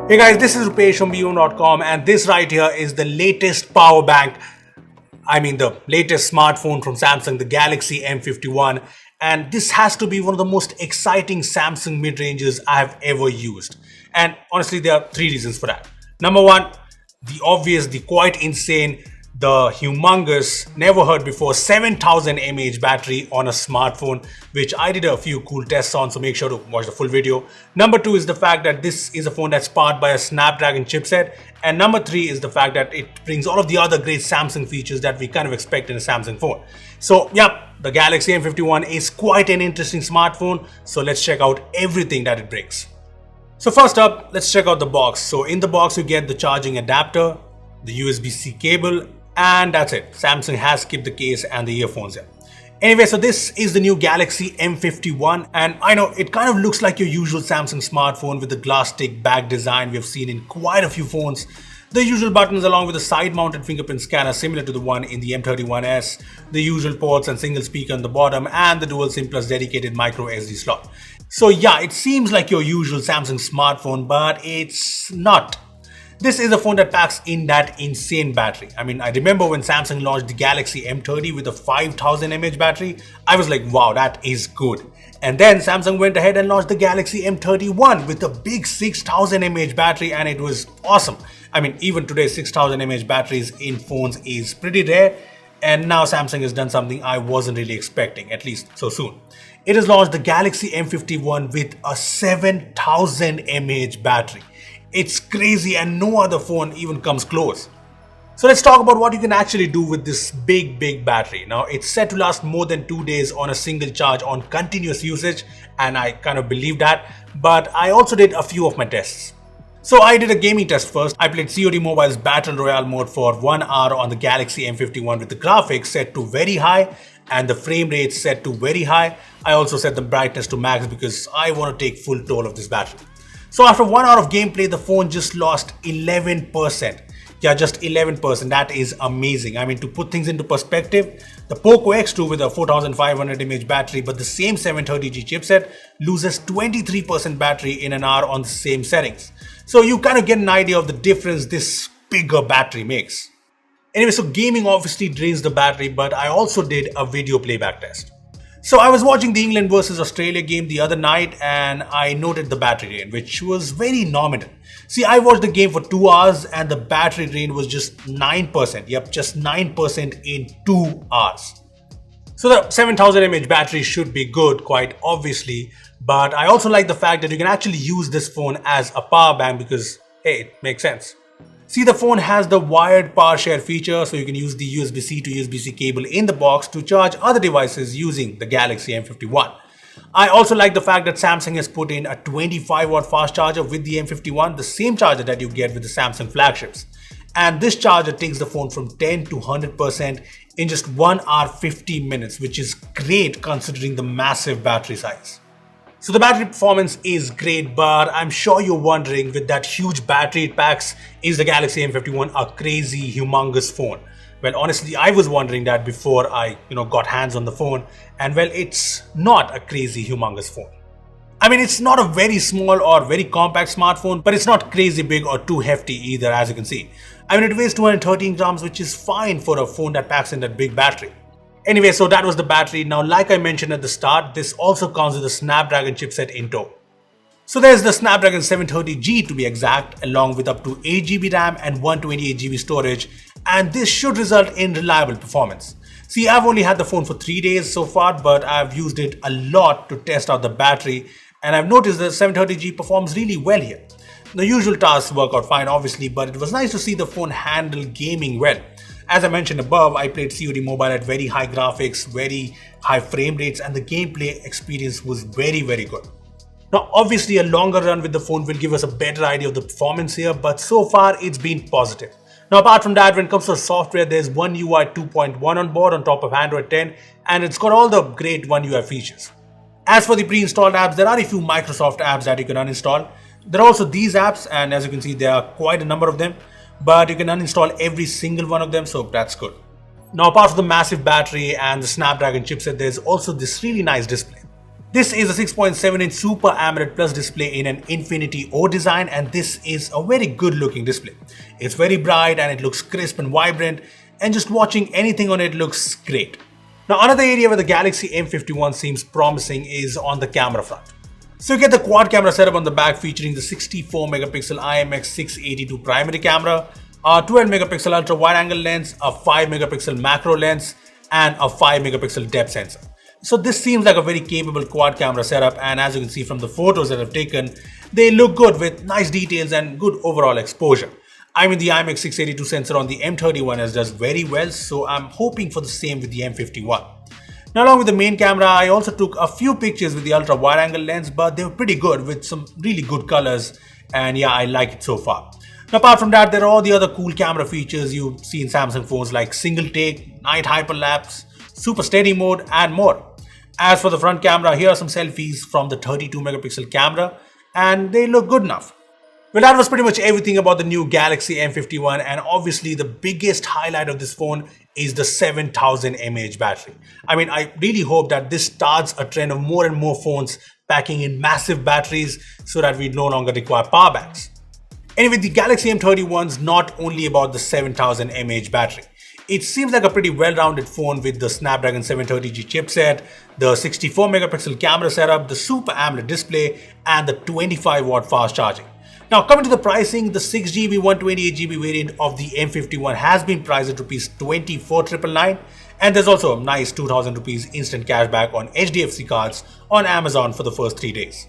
Hey guys, this is Rupesh from B1.com and this right here is the latest power bank. The latest smartphone from Samsung, the Galaxy M51. And this has to be one of the most exciting Samsung mid-ranges I have ever used. And honestly, there are three reasons for that. Number one, the obvious, the quite insane, the humongous, never heard before 7000 mAh battery on a smartphone, which I did a few cool tests on, so make sure to watch the full video. Number two is the fact that this is a phone that's powered by a Snapdragon chipset. And number three is the fact that it brings all of the other great Samsung features that we kind of expect in a Samsung phone. So yeah, the Galaxy M51 is quite an interesting smartphone. So let's check out everything that it brings. So first up, let's check out the box. So in the box, you get the charging adapter, the USB-C cable, and that's it. Samsung has skipped the case and the earphones here. Anyway, so this is the new Galaxy M51, and I know it kind of looks like your usual Samsung smartphone with the glass stick back design we have seen in quite a few phones. The usual buttons along with the side-mounted fingerprint scanner similar to the one in the M31s, the usual ports and single speaker on the bottom, and the dual SIM plus dedicated micro SD slot. So yeah, it seems like your usual Samsung smartphone, but it's not. This is a phone that packs in that insane battery. I remember when Samsung launched the Galaxy M30 with a 5000 mAh battery, I was like, wow, that is good. And then Samsung went ahead and launched the Galaxy M31 with a big 6000 mAh battery, and it was awesome. Even today 6000 mAh batteries in phones is pretty rare, and now Samsung has done something I wasn't really expecting, at least so soon. It has launched the Galaxy M51 with a 7000 mAh battery. It's crazy and no other phone even comes close. So let's talk about what you can actually do with this big battery. Now it's set to last more than 2 days on a single charge on continuous usage, and I kind of believe that, but I also did a few of my tests. So I did a gaming test first. I played COD Mobile's Battle Royale mode for 1 hour on the Galaxy M51 with the graphics set to very high and the frame rate set to very high. I also set the brightness to max because I want to take full toll of this battery. So after 1 hour of gameplay, the phone just lost 11%. Yeah, just 11%. That is amazing. To put things into perspective, the Poco X2 with a 4500 mAh battery but the same 730G chipset loses 23% battery in an hour on the same settings. So you kind of get an idea of the difference this bigger battery makes. Anyway, so gaming obviously drains the battery, but I also did a video playback test. So I was watching the England versus Australia game the other night and I noted the battery drain, which was very nominal. See, I watched the game for 2 hours and the battery drain was just 9%. Yep, just 9% in 2 hours. So the 7000 mAh battery should be good, quite obviously. But I also like the fact that you can actually use this phone as a power bank because, hey, it makes sense. See, the phone has the wired power share feature, so you can use the USB-C to USB-C cable in the box to charge other devices using the Galaxy M51. I also like the fact that Samsung has put in a 25-watt fast charger with the M51, the same charger that you get with the Samsung flagships. And this charger takes the phone from 10 to 100% in just 1 hour 50 minutes, which is great considering the massive battery size. So the battery performance is great, but I'm sure you're wondering, with that huge battery it packs, is the Galaxy M51 a crazy, humongous phone? Well, honestly, I was wondering that before I got hands on the phone, and well, it's not a crazy, humongous phone. It's not a very small or very compact smartphone, but it's not crazy big or too hefty either, as you can see. It weighs 213 grams, which is fine for a phone that packs in that big battery. Anyway, so that was the battery. Now, like I mentioned at the start, this also comes with a Snapdragon chipset in tow. So there's the Snapdragon 730G to be exact, along with up to 8GB RAM and 128GB storage, and this should result in reliable performance. See, I've only had the phone for 3 days so far, but I've used it a lot to test out the battery, and I've noticed that 730G performs really well here. The usual tasks work out fine obviously, but it was nice to see the phone handle gaming well. As I mentioned above, I played COD Mobile at very high graphics, very high frame rates, and the gameplay experience was very good. Now obviously a longer run with the phone will give us a better idea of the performance here, but so far it's been positive. Now apart from that, when it comes to software, there's One UI 2.1 on board on top of Android 10, and it's got all the great One UI features. As for the pre-installed apps, there are a few Microsoft apps that you can uninstall. There are also these apps, and as you can see, there are quite a number of them, but you can uninstall every single one of them, so that's good. Now apart from the massive battery and the Snapdragon chipset, there's also this really nice display. This is a 6.7-inch Super AMOLED Plus display in an Infinity O design, and this is a very good looking display. It's very bright and it looks crisp and vibrant, and just watching anything on it looks great. Now, another area where the Galaxy M51 seems promising is on the camera front. So you get the quad camera setup on the back featuring the 64 megapixel IMX682 primary camera, a 12 megapixel ultra wide angle lens, a 5 megapixel macro lens, and a 5 megapixel depth sensor. So this seems like a very capable quad camera setup, and as you can see from the photos that I've taken, they look good with nice details and good overall exposure. I mean, the IMX682 sensor on the M31s does very well, so I'm hoping for the same with the M51. Now, along with the main camera, I also took a few pictures with the ultra wide angle lens, but they were pretty good with some really good colors, and yeah, I like it so far. Now, apart from that, there are all the other cool camera features you see in Samsung phones like single take, night hyperlapse, super steady mode, and more. As for the front camera, here are some selfies from the 32 megapixel camera, and they look good enough. Well, that was pretty much everything about the new Galaxy M51, and obviously the biggest highlight of this phone is the 7000 mAh battery. I mean, I really hope that this starts a trend of more and more phones packing in massive batteries so that we no longer require power banks. Anyway, the Galaxy M31 is not only about the 7000 mAh battery. It seems like a pretty well-rounded phone with the Snapdragon 730G chipset, the 64 megapixel camera setup, the Super AMOLED display, and the 25-watt fast charging. Now, coming to the pricing, the 6GB 128GB variant of the M51 has been priced at Rs 24,999, and there's also a nice 2,000 rupees instant cashback on HDFC cards on Amazon for the first 3 days.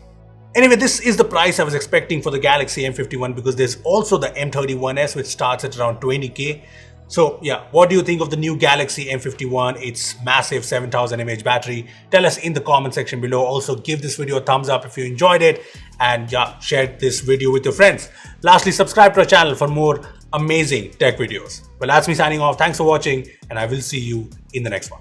Anyway, this is the price I was expecting for the Galaxy M51 because there's also the M31s which starts at around 20k. So yeah, what do you think of the new Galaxy M51? Its massive 7000 mAh battery? Tell us in the comment section below. Also, give this video a thumbs up if you enjoyed it, and yeah, share this video with your friends. Lastly, subscribe to our channel for more amazing tech videos. Well, that's me signing off. Thanks for watching, and I will see you in the next one.